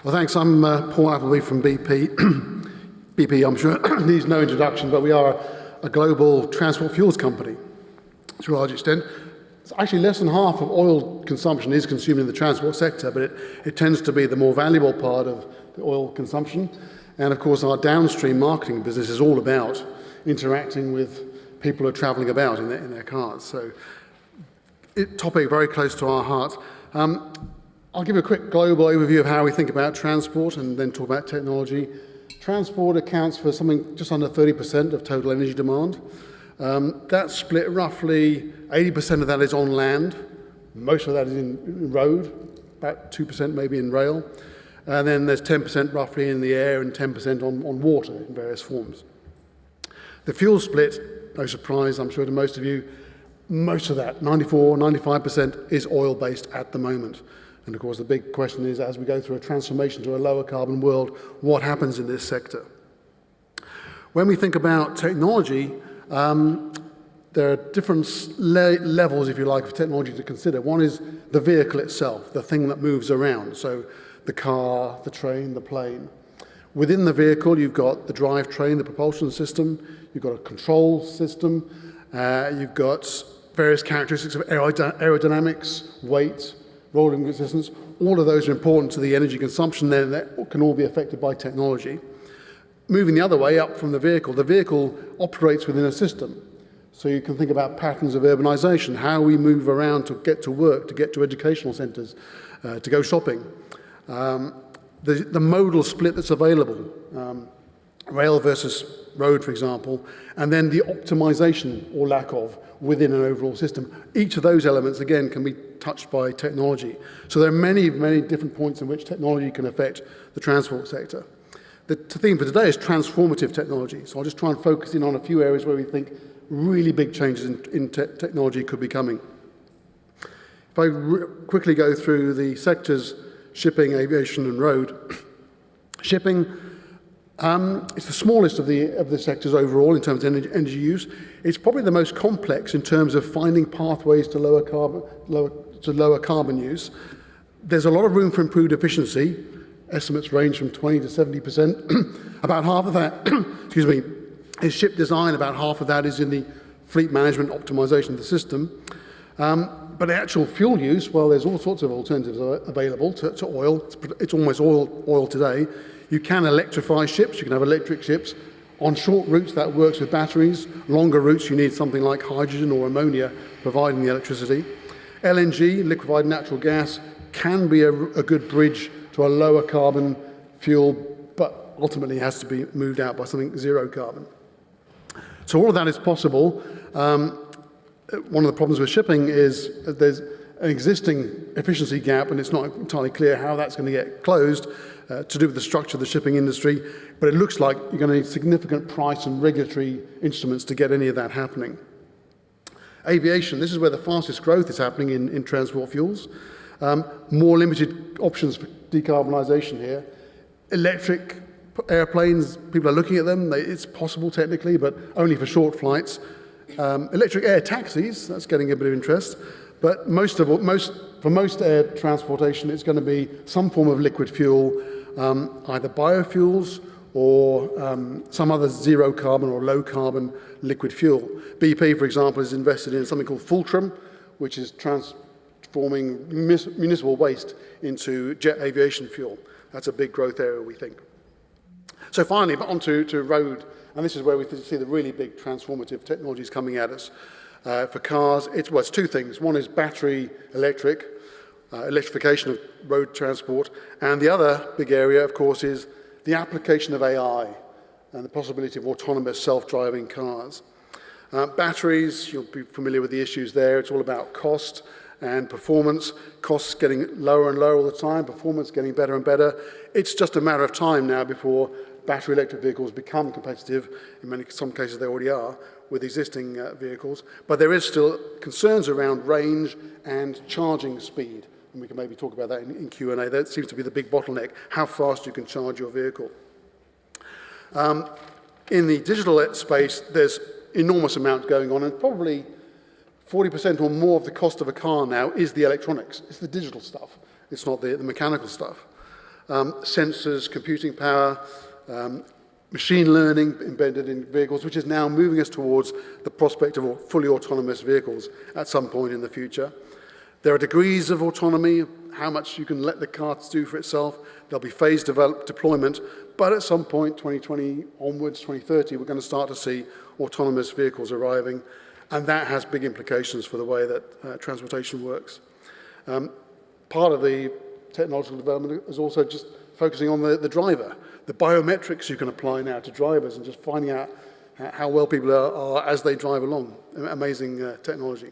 Well, thanks. I'm Paul Appleby from BP. BP, I'm sure, needs no introduction, but we are a global transport fuels company to a large extent. It's actually less than half of oil consumption is consumed in the transport sector, but it tends to be the more valuable part of the oil consumption. And of course, our downstream marketing business is all about interacting with people who are traveling about in their cars. So, topic very close to our heart. I'll give you a quick global overview of how we think about transport and then talk about technology. Transport accounts for something just under 30% of total energy demand. That's split roughly 80% of that is on land, most of that is in road, about 2% maybe in rail, and then there's 10% roughly in the air and 10% on water in various forms. The fuel split, no surprise I'm sure to most of you, most of that, 95% is oil-based at the moment. And of course the big question is, as we go through a transformation to a lower carbon world, what happens in this sector? When we think about technology, there are different levels, if you like, of technology to consider. One is the vehicle itself, the thing that moves around. So the car, the train, the plane. Within the vehicle, you've got the drivetrain, the propulsion system, you've got a control system, you've got various characteristics of aerodynamics, weight, rolling resistance. All of those are important to the energy consumption there that can all be affected by technology. Moving the other way up from the vehicle operates within a system. So you can think about patterns of urbanization, how we move around to get to work, to get to educational centers, to go shopping. The modal split that's available, rail versus road, for example, and then the optimization or lack of within an overall system. Each of those elements, again, can be touched by technology. So there are many, many different points in which technology can affect the transport sector. The theme for today is transformative technology. So I'll just try and focus in on a few areas where we think really big changes in technology could be coming. If I quickly go through the sectors, shipping, aviation and road. Shipping, it's the smallest of the sectors overall in terms of energy use. It's probably the most complex in terms of finding pathways to lower carbon use. There's a lot of room for improved efficiency. Estimates range from 20 to 70%. About half of that, excuse me, is ship design. About half of that is in the fleet management optimization of the system. But the actual fuel use, well, there's all sorts of alternatives available to oil. It's almost oil today. You can electrify ships. You can have electric ships. On short routes, that works with batteries. Longer routes, you need something like hydrogen or ammonia providing the electricity. LNG, liquefied natural gas, can be a good bridge to a lower carbon fuel, but ultimately has to be moved out by something zero carbon. So all of that is possible. One of the problems with shipping is that there's an existing efficiency gap, and it's not entirely clear how that's going to get closed to do with the structure of the shipping industry, but it looks like you're going to need significant price and regulatory instruments to get any of that happening. Aviation, this is where the fastest growth is happening in transport fuels. More limited options for decarbonisation here. Electric airplanes, people are looking at them. It's possible technically, but only for short flights. Electric air taxis, that's getting a bit of interest. But for most air transportation, it's going to be some form of liquid fuel, either biofuels or some other zero carbon or low carbon liquid fuel. BP, for example, is invested in something called Fultrum, which is transforming municipal waste into jet aviation fuel. That's a big growth area, we think. So finally, on to road, and this is where we see the really big transformative technologies coming at us. For cars, it's two things. One is battery electrification of road transport, and the other big area, of course, is the application of AI and the possibility of autonomous self-driving cars. Batteries, you'll be familiar with the issues there. It's all about cost and performance. Costs getting lower and lower all the time, performance getting better and better. It's just a matter of time now before battery electric vehicles become competitive. In some cases they already are with existing vehicles, but there is still concerns around range and charging speed, and we can maybe talk about that in Q&A. That seems to be the big bottleneck, how fast you can charge your vehicle. In the digital space, there's enormous amount going on, and probably 40% or more of the cost of a car now is the electronics. It's the digital stuff. It's not the mechanical stuff. sensors, computing power, machine learning embedded in vehicles, which is now moving us towards the prospect of fully autonomous vehicles at some point in the future. There are degrees of autonomy, how much you can let the car do for itself. There'll be phased deployment, but at some point, 2020 onwards, 2030, we're going to start to see autonomous vehicles arriving, and that has big implications for the way that transportation works. Part of the technological development is also just focusing on the driver, the biometrics you can apply now to drivers and just finding out how well people are as they drive along. Amazing technology.